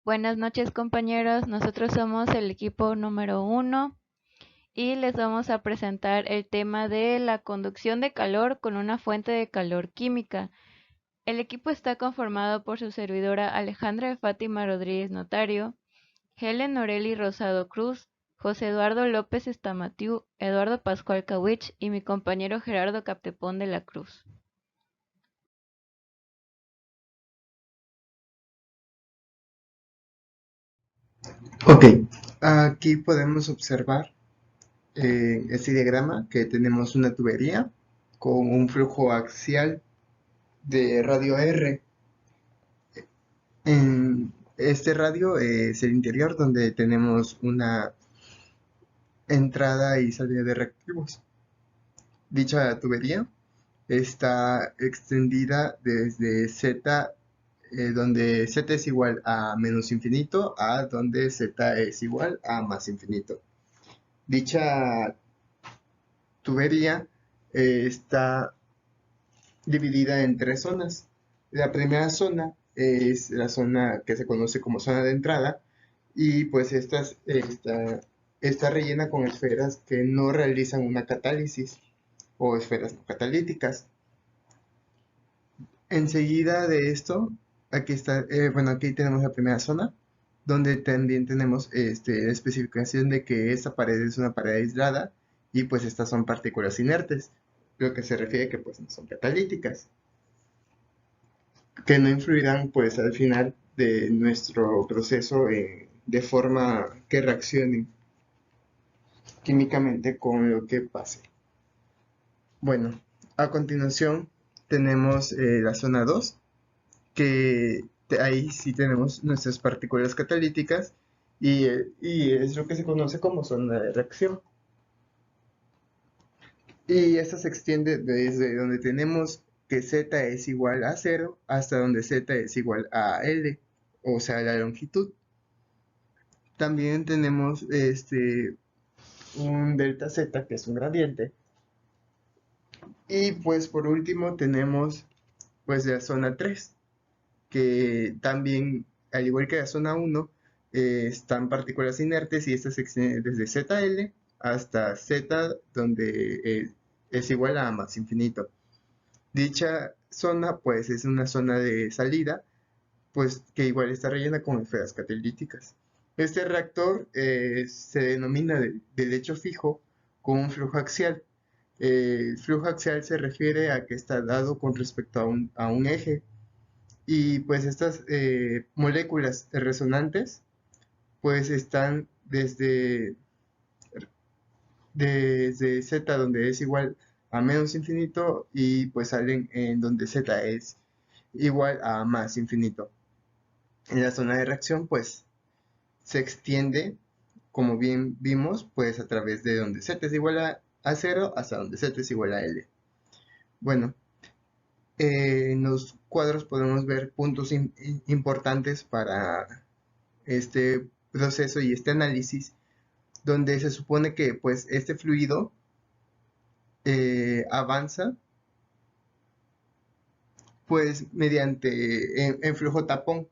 Buenas noches compañeros, nosotros somos el equipo número 1 y les vamos a presentar el tema de la conducción de calor con una fuente de calor química. El equipo está conformado por su servidora Alejandra de Fátima Rodríguez Notario, Helen Noreli Rosado Cruz, José Eduardo López Estamatiu, Eduardo Pascual Cawich y mi compañero Gerardo Captepón de la Cruz. Ok, aquí podemos observar en este diagrama que tenemos una tubería con un flujo axial de radio R. En este radio es el interior donde tenemos una entrada y salida de reactivos. Dicha tubería está extendida desde Z, donde Z es igual a menos infinito, a donde Z es igual a más infinito. Dicha tubería está dividida en tres zonas. La primera zona es la zona que se conoce como zona de entrada y pues está rellena con esferas que no realizan una catálisis o esferas no catalíticas. Enseguida de esto, aquí tenemos la primera zona, donde también tenemos la especificación de que esta pared es una pared aislada y pues estas son partículas inertes, lo que se refiere que pues no son catalíticas, que no influirán pues al final de nuestro proceso de forma que reaccionen químicamente con lo que pase. Bueno, a continuación tenemos la zona 2 que ahí sí tenemos nuestras partículas catalíticas y es lo que se conoce como zona de reacción. Y esta se extiende desde donde tenemos que Z es igual a 0 hasta donde Z es igual a L, o sea, la longitud. También tenemos un delta Z que es un gradiente. Y pues por último tenemos pues la zona 3 que también, al igual que la zona 1, están partículas inertes y estas se extienden desde ZL hasta Z, donde es igual a más infinito. Dicha zona, pues, es una zona de salida, pues, que igual está rellena con esferas catalíticas. Este reactor se denomina de lecho fijo con un flujo axial. El flujo axial se refiere a que está dado con respecto a un eje y pues estas moléculas resonantes pues están desde Z donde es igual a menos infinito y pues salen en donde Z es igual a más infinito. En la zona de reacción pues se extiende como bien vimos pues a través de donde Z es igual a 0 hasta donde Z es igual a L. Bueno, en los cuadros podemos ver puntos importantes para este proceso y este análisis, donde se supone que pues este fluido avanza pues mediante en flujo tapón.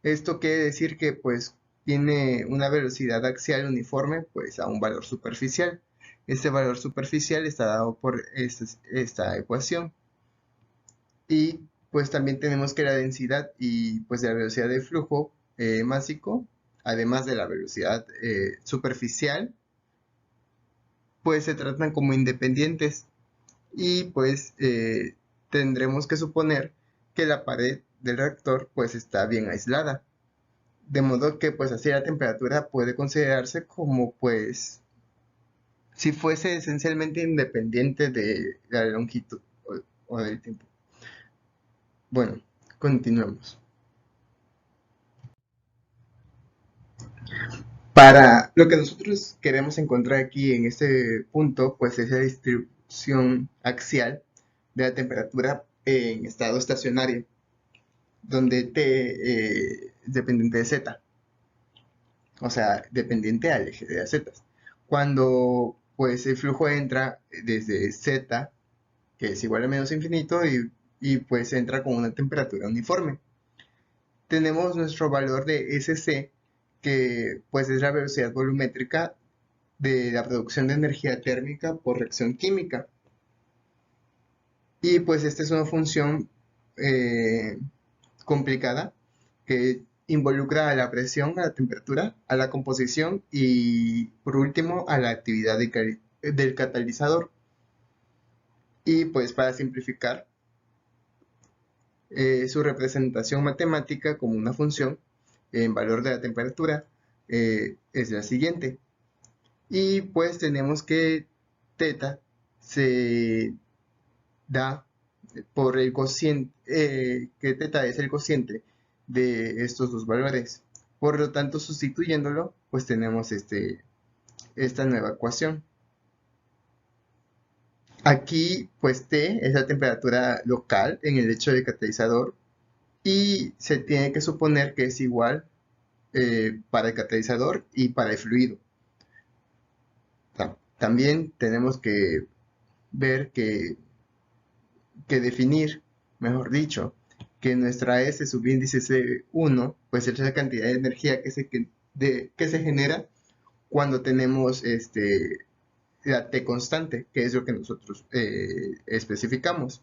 Esto quiere decir que pues tiene una velocidad axial uniforme pues a un valor superficial. Este valor superficial está dado por esta ecuación. Y pues también tenemos que la densidad y pues la velocidad de flujo másico, además de la velocidad superficial, pues se tratan como independientes y pues tendremos que suponer que la pared del reactor pues está bien aislada. De modo que pues así la temperatura puede considerarse como pues si fuese esencialmente independiente de la longitud o del tiempo. Bueno, continuemos. Para lo que nosotros queremos encontrar aquí en este punto, pues es la distribución axial de la temperatura en estado estacionario, donde T es dependiente de Z, o sea, dependiente al eje de las Z. Cuando pues el flujo entra desde Z, que es igual a menos infinito, y pues entra con una temperatura uniforme. tenemos nuestro valor de SC, que pues es la velocidad volumétrica de la producción de energía térmica por reacción química. Y pues esta es una función eh, complicada que involucra a la presión, a la temperatura, a la composición y por último a la actividad del catalizador. Y pues para simplificar, su representación matemática como una función en valor de la temperatura es la siguiente. Y pues tenemos que teta se da por el cociente, que teta es el cociente de estos dos valores. Por lo tanto, sustituyéndolo, pues tenemos esta nueva ecuación. Aquí, pues T es la temperatura local en el lecho del catalizador y se tiene que suponer que es igual para el catalizador y para el fluido. También tenemos que ver que definir, mejor dicho, que nuestra S subíndice C1 pues es la cantidad de energía que se genera cuando tenemos la T constante, que es lo que nosotros especificamos.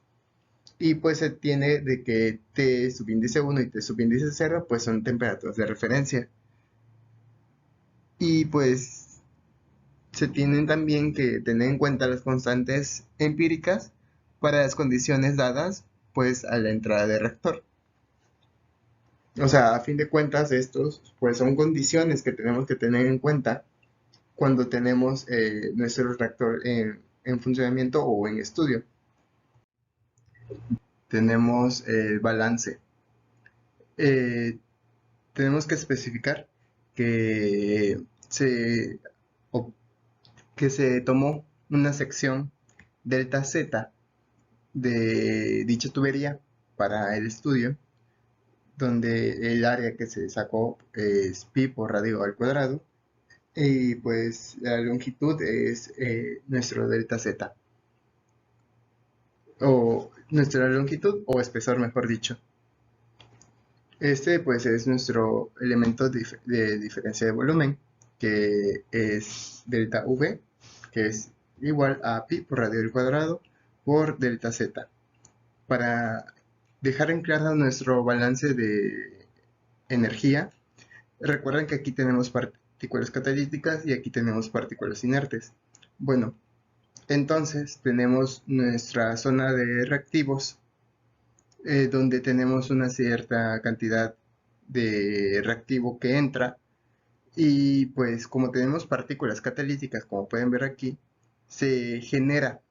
Y pues se tiene de que T subíndice 1 y T subíndice 0 pues son temperaturas de referencia. Y pues se tienen también que tener en cuenta las constantes empíricas para las condiciones dadas pues a la entrada del reactor. O sea, a fin de cuentas estos pues son condiciones que tenemos que tener en cuenta cuando tenemos nuestro reactor en funcionamiento o en estudio. Tenemos el balance. Eh, tenemos que especificar que se, que se tomó una sección delta Z de dicha tubería para el estudio, donde el área que se sacó es pi por radio al cuadrado y pues la longitud es nuestro delta Z o nuestra longitud o espesor mejor dicho. Este pues es nuestro elemento de diferencia de volumen, que es delta V, que es igual a pi por radio al cuadrado por delta Z. Para dejar en claro nuestro balance de energía, recuerden que aquí tenemos partículas catalíticas y aquí tenemos partículas inertes. Bueno, entonces tenemos nuestra zona de reactivos, donde tenemos una cierta cantidad de reactivo que entra y pues como tenemos partículas catalíticas, como pueden ver aquí, se genera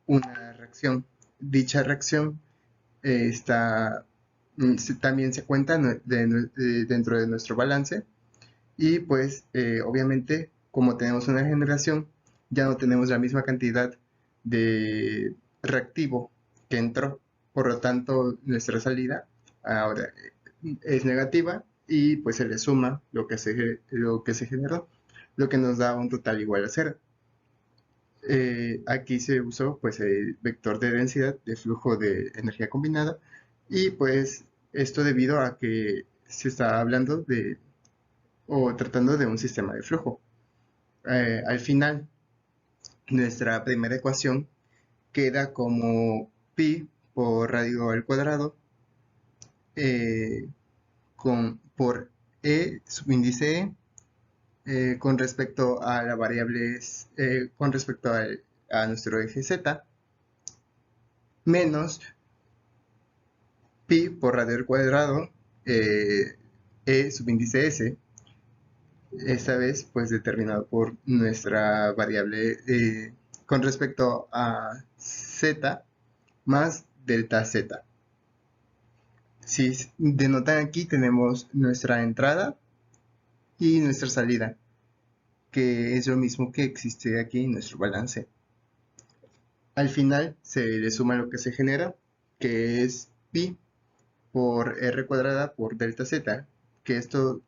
una reacción. Dicha reacción también se cuenta dentro de nuestro balance y pues obviamente como tenemos una generación ya no tenemos la misma cantidad de reactivo que entró, por lo tanto nuestra salida ahora es negativa y pues se le suma lo que se generó, lo que nos da un total igual a cero. Aquí se usó pues el vector de densidad de flujo de energía combinada y pues esto debido a que se está hablando de o tratando de un sistema de flujo. Al final nuestra primera ecuación queda como pi por radio al cuadrado eh, por E subíndice con respecto a la variable, con respecto a nuestro eje Z, menos pi por radio al cuadrado E subíndice S, esta vez pues determinado por nuestra variable con respecto a Z más delta Z. Si denotan aquí tenemos nuestra entrada y nuestra salida, que es lo mismo que existe aquí en nuestro balance. Al final se le suma lo que se genera, que es pi por r cuadrada por delta z, que esto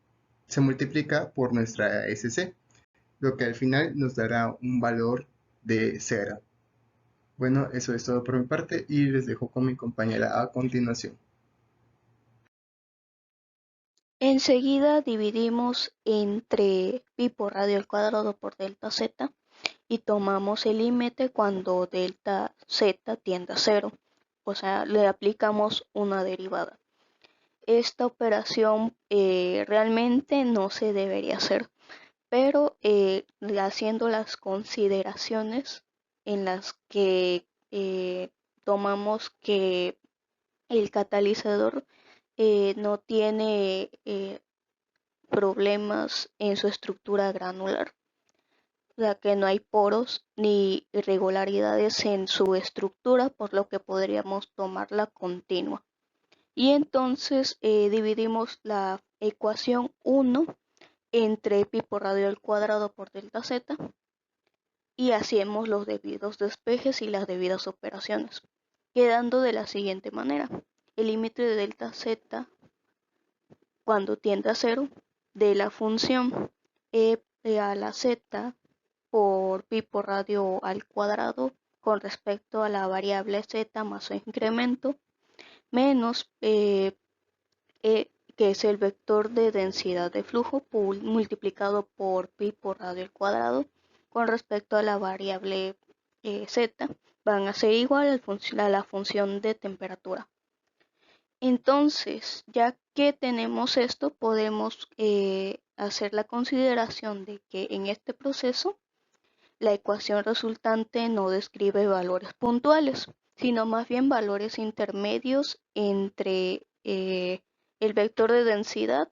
se multiplica por nuestra SC, lo que al final nos dará un valor de 0. Bueno, eso es todo por mi parte y les dejo con mi compañera a continuación. Enseguida dividimos entre pi por radio al cuadrado por delta z y tomamos el límite cuando delta z tiende a cero, o sea, le aplicamos una derivada. Esta operación realmente no se debería hacer, pero haciendo las consideraciones en las que tomamos que el catalizador no tiene problemas en su estructura granular, ya que no hay poros ni irregularidades en su estructura, por lo que podríamos tomarla continua. Y entonces dividimos la ecuación 1 entre pi por radio al cuadrado por delta z y hacemos los debidos despejes y las debidas operaciones, quedando de la siguiente manera. El límite de delta z cuando tiende a cero de la función e a la z por pi por radio al cuadrado con respecto a la variable z más su incremento menos que es el vector de densidad de flujo multiplicado por pi por radio al cuadrado con respecto a la variable z, van a ser igual a la función de temperatura. Entonces, ya que tenemos esto, podemos hacer la consideración de que en este proceso la ecuación resultante no describe valores puntuales, sino más bien valores intermedios entre el vector de densidad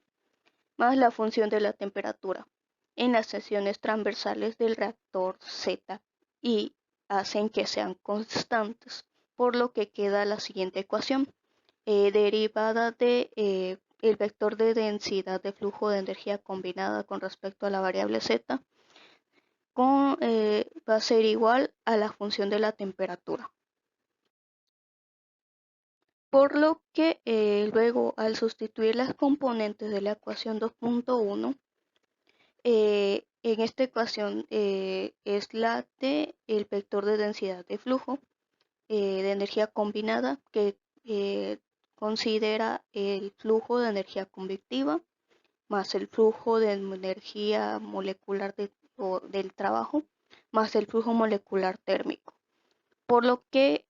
más la función de la temperatura en las secciones transversales del reactor Z y hacen que sean constantes, por lo que queda la siguiente ecuación, derivada de el vector de densidad de flujo de energía combinada con respecto a la variable Z va a ser igual a la función de la temperatura. Por lo que luego al sustituir las componentes de la ecuación 2.1, en esta ecuación es la de el vector de densidad de flujo de energía combinada que considera el flujo de energía convectiva más el flujo de energía molecular del trabajo más el flujo molecular térmico. Por lo que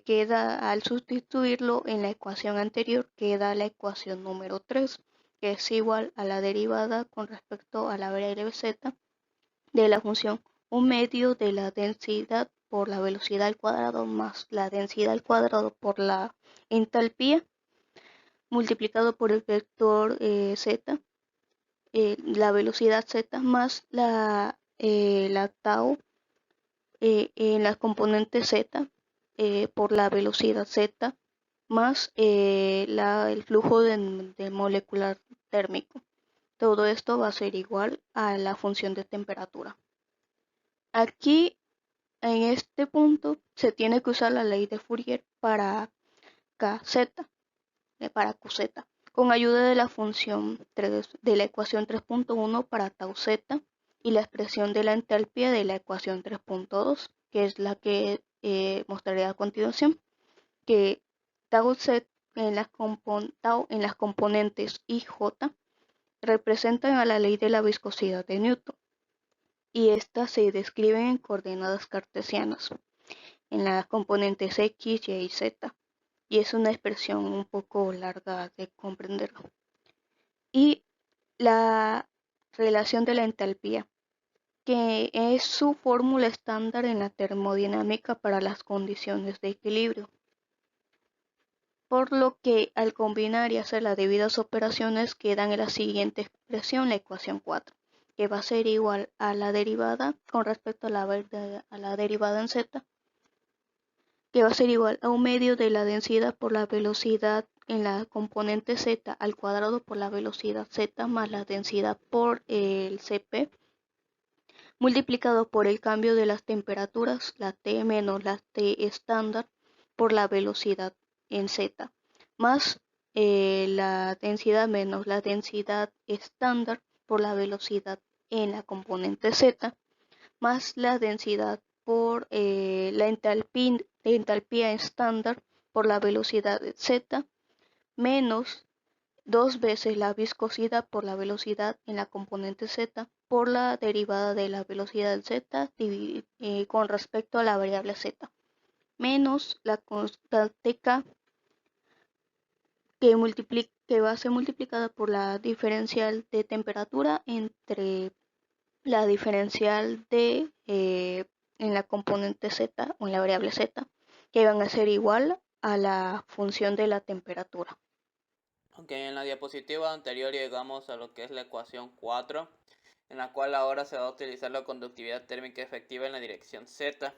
queda, al sustituirlo en la ecuación anterior, queda la ecuación número 3, que es igual a la derivada con respecto a la variable z de la función 1 medio de la densidad por la velocidad al cuadrado más la densidad al cuadrado por la entalpía multiplicado por el vector z, la velocidad z más la tau en las componentes z por la velocidad z más el flujo de molecular térmico. Todo esto va a ser igual a la función de temperatura. Aquí, en este punto, se tiene que usar la ley de Fourier para kz, para qz, con ayuda de la función de la ecuación 3.1 para tau z y la expresión de la entalpía de la ecuación 3.2, que es la que mostraré a continuación, que tau z tau en las componentes I, J representan a la ley de la viscosidad de Newton y estas se describen en coordenadas cartesianas en las componentes X, Y y Z, y es una expresión un poco larga de comprenderlo. Y la relación de la entalpía, que es su fórmula estándar en la termodinámica para las condiciones de equilibrio. Por lo que al combinar y hacer las debidas operaciones quedan en la siguiente expresión, la ecuación 4, que va a ser igual a la derivada con respecto a la derivada en z, que va a ser igual a un medio de la densidad por la velocidad en la componente z al cuadrado por la velocidad z más la densidad por el cp multiplicado por el cambio de las temperaturas, la T menos la T estándar por la velocidad en Z, más la densidad menos la densidad estándar por la velocidad en la componente Z, más la densidad por la entalpía estándar por la velocidad Z, menos 2 veces la viscosidad por la velocidad en la componente z por la derivada de la velocidad z con respecto a la variable z, menos la constante k que va a ser multiplicada por la diferencial de temperatura entre la diferencial de en la componente z o en la variable z, que van a ser igual a la función de la temperatura. Ok, en la diapositiva anterior llegamos a lo que es la ecuación 4, en la cual ahora se va a utilizar la conductividad térmica efectiva en la dirección z.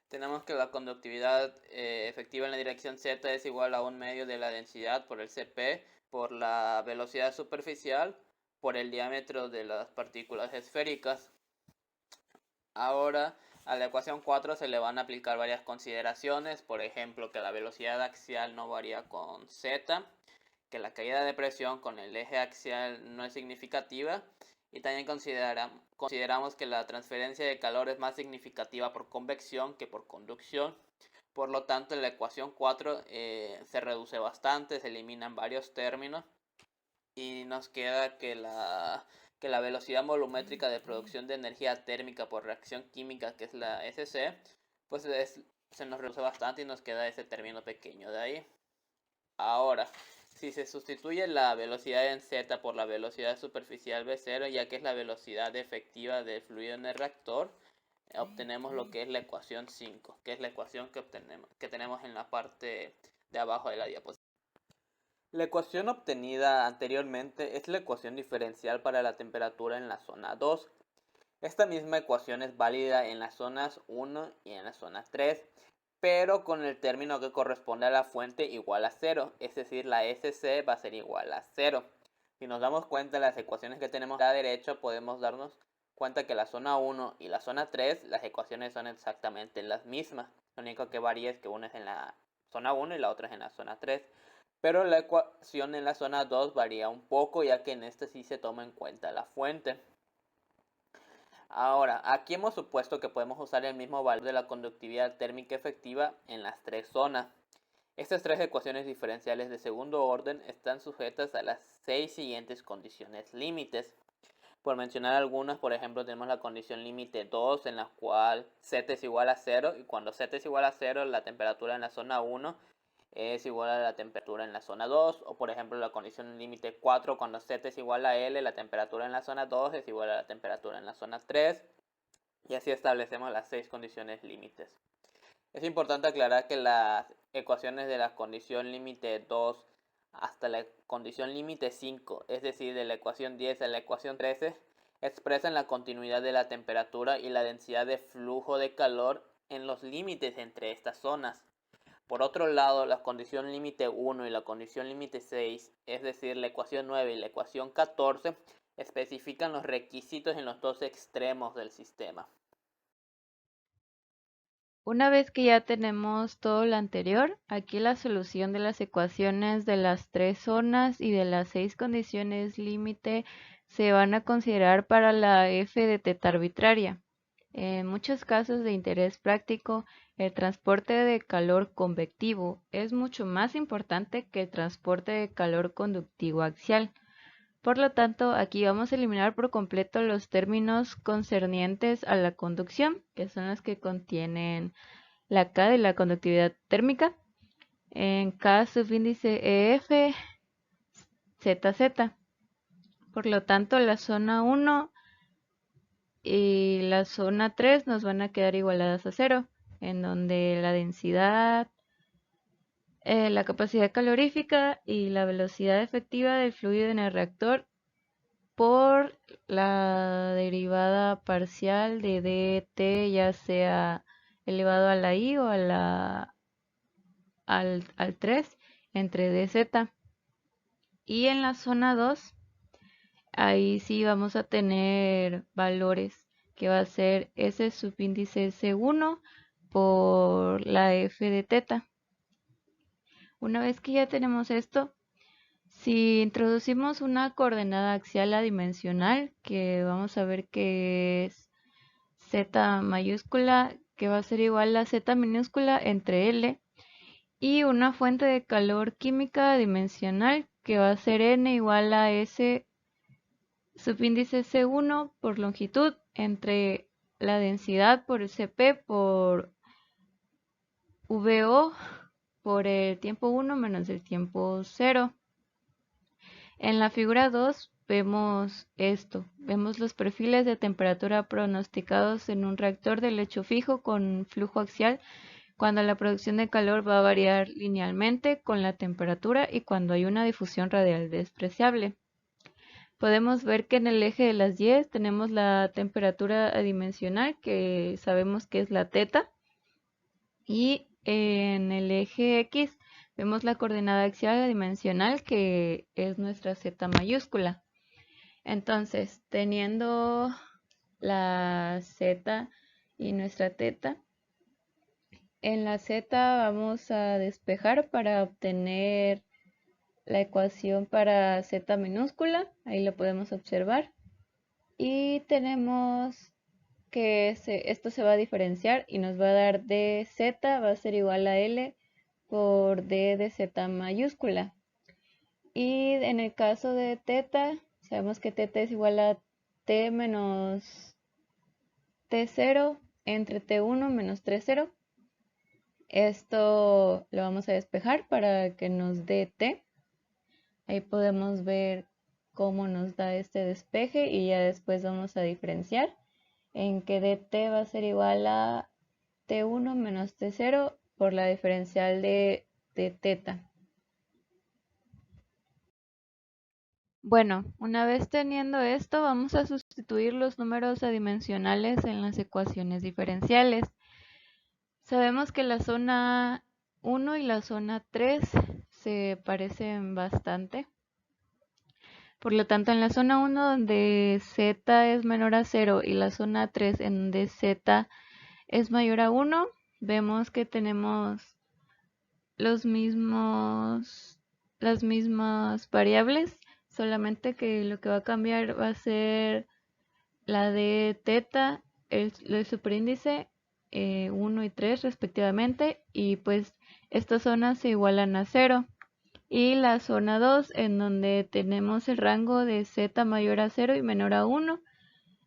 Tenemos que la conductividad efectiva en la dirección z es igual a 1/2 de la densidad por el Cp por la velocidad superficial por el diámetro de las partículas esféricas. Ahora a la ecuación 4 se le van a aplicar varias consideraciones, por ejemplo que la velocidad axial no varía con z, que la caída de presión con el eje axial no es significativa, y también consideramos que la transferencia de calor es más significativa por convección que por conducción. Por lo tanto, en la ecuación 4 se reduce bastante, se eliminan varios términos y nos queda que la velocidad volumétrica de producción de energía térmica por reacción química, que es la SC, pues se nos reduce bastante y nos queda ese término pequeño de ahí. Ahora, si se sustituye la velocidad en z por la velocidad superficial v0, ya que es la velocidad efectiva del fluido en el reactor, obtenemos lo que es la ecuación 5, que es la ecuación que tenemos en la parte de abajo de la diapositiva. La ecuación obtenida anteriormente es la ecuación diferencial para la temperatura en la zona 2. Esta misma ecuación es válida en las zonas 1 y en la zona 3, pero con el término que corresponde a la fuente igual a 0, es decir, la SC va a ser igual a 0. Si nos damos cuenta de las ecuaciones que tenemos a la derecha, podemos darnos cuenta que la zona 1 y la zona 3, las ecuaciones son exactamente las mismas. Lo único que varía es que una es en la zona 1 y la otra es en la zona 3. Pero la ecuación en la zona 2 varía un poco, ya que en esta sí se toma en cuenta la fuente. Ahora, aquí hemos supuesto que podemos usar el mismo valor de la conductividad térmica efectiva en las tres zonas. Estas tres ecuaciones diferenciales de segundo orden están sujetas a las 6 siguientes condiciones límites. Por mencionar algunas, por ejemplo, tenemos la condición límite 2, en la cual z es igual a 0, y cuando z es igual a 0, la temperatura en la zona 1 es igual a la temperatura en la zona 2, o por ejemplo la condición límite 4, cuando z es igual a L, la temperatura en la zona 2 es igual a la temperatura en la zona 3, y así establecemos las 6 condiciones límites. Es importante aclarar que las ecuaciones de la condición límite 2 hasta la condición límite 5, es decir, de la ecuación 10 a la ecuación 13, expresan la continuidad de la temperatura y la densidad de flujo de calor en los límites entre estas zonas. Por otro lado, la condición límite 1 y la condición límite 6, es decir, la ecuación 9 y la ecuación 14, especifican los requisitos en los dos extremos del sistema. Una vez que ya tenemos todo lo anterior, aquí la solución de las ecuaciones de las tres zonas y de las 6 condiciones límite se van a considerar para la f de teta arbitraria. En muchos casos de interés práctico, el transporte de calor convectivo es mucho más importante que el transporte de calor conductivo axial. Por lo tanto, aquí vamos a eliminar por completo los términos concernientes a la conducción, que son los que contienen la K de la conductividad térmica, en K subíndice EF, ZZ. Por lo tanto, la zona 1 y la zona 3 nos van a quedar igualadas a 0, en donde la densidad, la capacidad calorífica y la velocidad efectiva del fluido en el reactor por la derivada parcial de dt, ya sea elevado a la i o a al 3 entre dz. Y en la zona 2, ahí sí vamos a tener valores que va a ser S subíndice S1 por la f de teta. Una vez que ya tenemos esto, si introducimos una coordenada axial adimensional, que vamos a ver que es z mayúscula, que va a ser igual a z minúscula entre L, y una fuente de calor química adimensional, que va a ser n igual a s subíndice C1 por longitud entre la densidad por Cp por VO por el tiempo 1 menos el tiempo 0. En la figura 2 vemos esto, vemos los perfiles de temperatura pronosticados en un reactor de lecho fijo con flujo axial cuando la producción de calor va a variar linealmente con la temperatura y cuando hay una difusión radial despreciable. Podemos ver que en el eje de las 10 tenemos la temperatura adimensional, que sabemos que es la teta, y en el eje X vemos la coordenada axial adimensional, que es nuestra z mayúscula. Entonces, teniendo la z y nuestra teta, en la z vamos a despejar para obtener la ecuación para z minúscula, ahí lo podemos observar. Y tenemos que esto se va a diferenciar y nos va a dar dz va a ser igual a L por d de z mayúscula. Y en el caso de teta, sabemos que teta es igual a t menos t0 entre t1 menos t0. Esto lo vamos a despejar para que nos dé t. Ahí podemos ver cómo nos da este despeje y ya después vamos a diferenciar en que dt va a ser igual a t1 menos t0 por la diferencial de teta. Bueno, una vez teniendo esto, vamos a sustituir los números adimensionales en las ecuaciones diferenciales. Sabemos que la zona 1 y la zona 3 se parecen bastante. Por lo tanto, en la zona 1 donde z es menor a 0 y la zona 3 en donde z es mayor a 1, vemos que tenemos las mismas variables, solamente que lo que va a cambiar va a ser la de teta, el superíndice 1 y 3 respectivamente, y pues estas zonas se igualan a 0. Y la zona 2, en donde tenemos el rango de z mayor a 0 y menor a 1,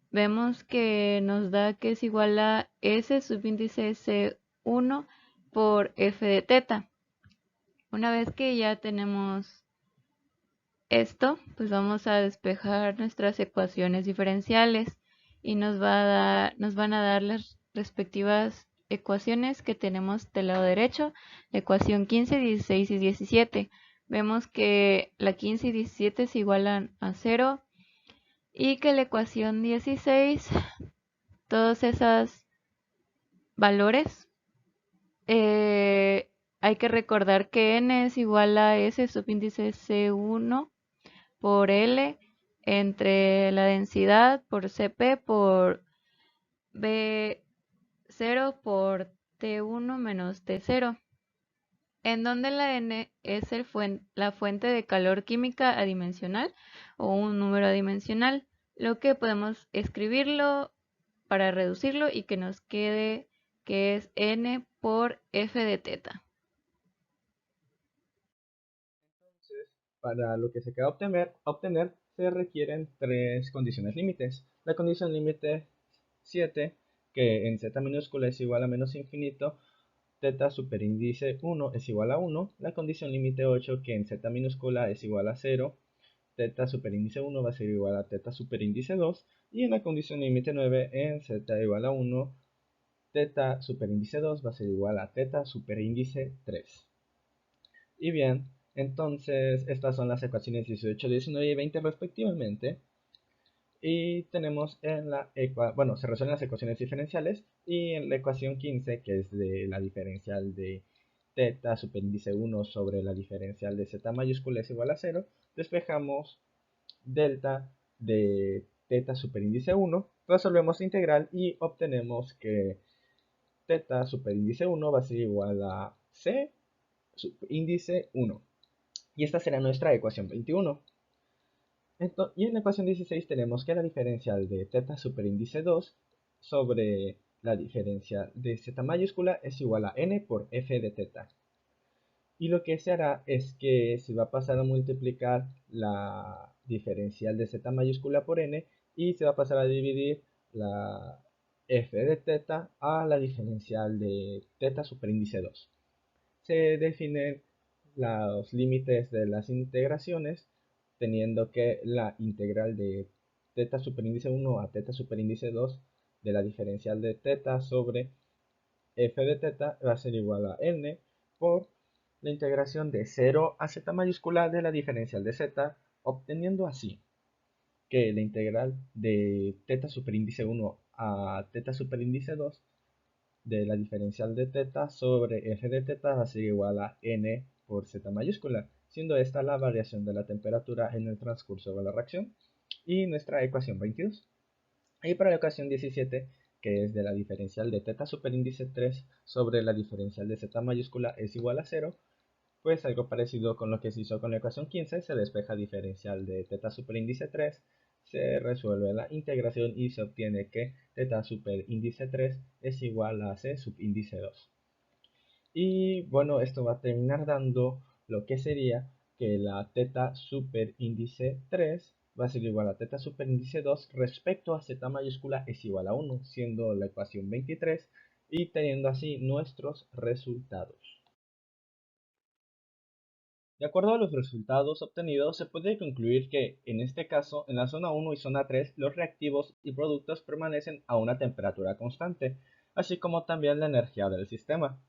vemos que nos da que es igual a S subíndice C1 por F de teta. Una vez que ya tenemos esto, pues vamos a despejar nuestras ecuaciones diferenciales y nos van a dar las respectivas ecuaciones que tenemos del lado derecho, la ecuación 15, 16 y 17. Vemos que la 15 y 17 se igualan a 0 y que la ecuación 16, todos esos valores, hay que recordar que n es igual a S subíndice C1 por L entre la densidad por Cp por B0 por T1 menos T0, en donde la N es la fuente de calor química adimensional o un número adimensional, lo que podemos escribirlo para reducirlo y que nos quede que es N por F de teta. Entonces, para lo que se queda obtener se requieren tres condiciones límites. La condición límite 7, que en z minúscula es igual a menos infinito, teta superíndice 1 es igual a 1. La condición límite 8, que en z minúscula es igual a 0, teta superíndice 1 va a ser igual a teta superíndice 2. Y en la condición límite 9, en z igual a 1, teta superíndice 2 va a ser igual a teta superíndice 3. Y bien, entonces estas son las ecuaciones 18, 19 y 20 respectivamente. Y tenemos en la se resuelven las ecuaciones diferenciales, y en la ecuación 15, que es de la diferencial de teta superíndice 1 sobre la diferencial de z mayúscula es igual a 0, despejamos delta de teta superíndice 1, resolvemos la integral y obtenemos que teta superíndice 1 va a ser igual a c índice 1. Y esta será nuestra ecuación 21. Y en la ecuación 16 tenemos que la diferencial de teta superíndice 2 sobre la diferencial de z mayúscula es igual a n por f de teta. Y lo que se hará es que se va a pasar a multiplicar la diferencial de z mayúscula por n y se va a pasar a dividir la f de teta a la diferencial de teta superíndice 2. Se definen los límites de las integraciones teniendo que la integral de teta superíndice 1 a teta superíndice 2 de la diferencial de teta sobre f de teta va a ser igual a n por la integración de 0 a z mayúscula de la diferencial de z, obteniendo así que la integral de teta superíndice 1 a teta superíndice 2 de la diferencial de teta sobre f de teta va a ser igual a n por z mayúscula, siendo esta la variación de la temperatura en el transcurso de la reacción y nuestra ecuación 22. Y para la ecuación 17, que es de la diferencial de teta superíndice 3 sobre la diferencial de z mayúscula es igual a 0, pues algo parecido con lo que se hizo con la ecuación 15, se despeja diferencial de teta superíndice 3, se resuelve la integración y se obtiene que teta superíndice 3 es igual a c subíndice 2. Y bueno, esto va a terminar dando lo que sería que la teta superíndice 3 va a ser igual a teta superíndice 2 respecto a z mayúscula es igual a 1, siendo la ecuación 23 y teniendo así nuestros resultados. De acuerdo a los resultados obtenidos, se puede concluir que, en este caso, en la zona 1 y zona 3, los reactivos y productos permanecen a una temperatura constante, así como también la energía del sistema.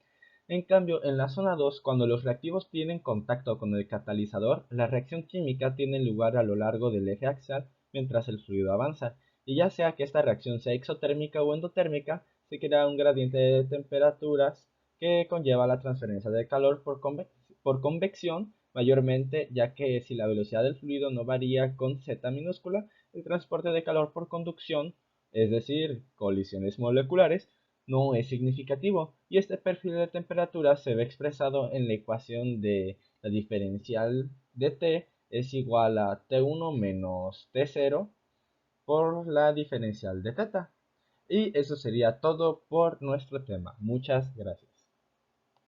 En cambio, en la zona 2, cuando los reactivos tienen contacto con el catalizador, la reacción química tiene lugar a lo largo del eje axial mientras el fluido avanza, y ya sea que esta reacción sea exotérmica o endotérmica, se crea un gradiente de temperaturas que conlleva la transferencia de calor por convección mayormente, ya que si la velocidad del fluido no varía con z minúscula, el transporte de calor por conducción, es decir, colisiones moleculares, no es significativo, y este perfil de temperatura se ve expresado en la ecuación de la diferencial de T es igual a T1 menos T0 por la diferencial de teta. Y eso sería todo por nuestro tema. Muchas gracias.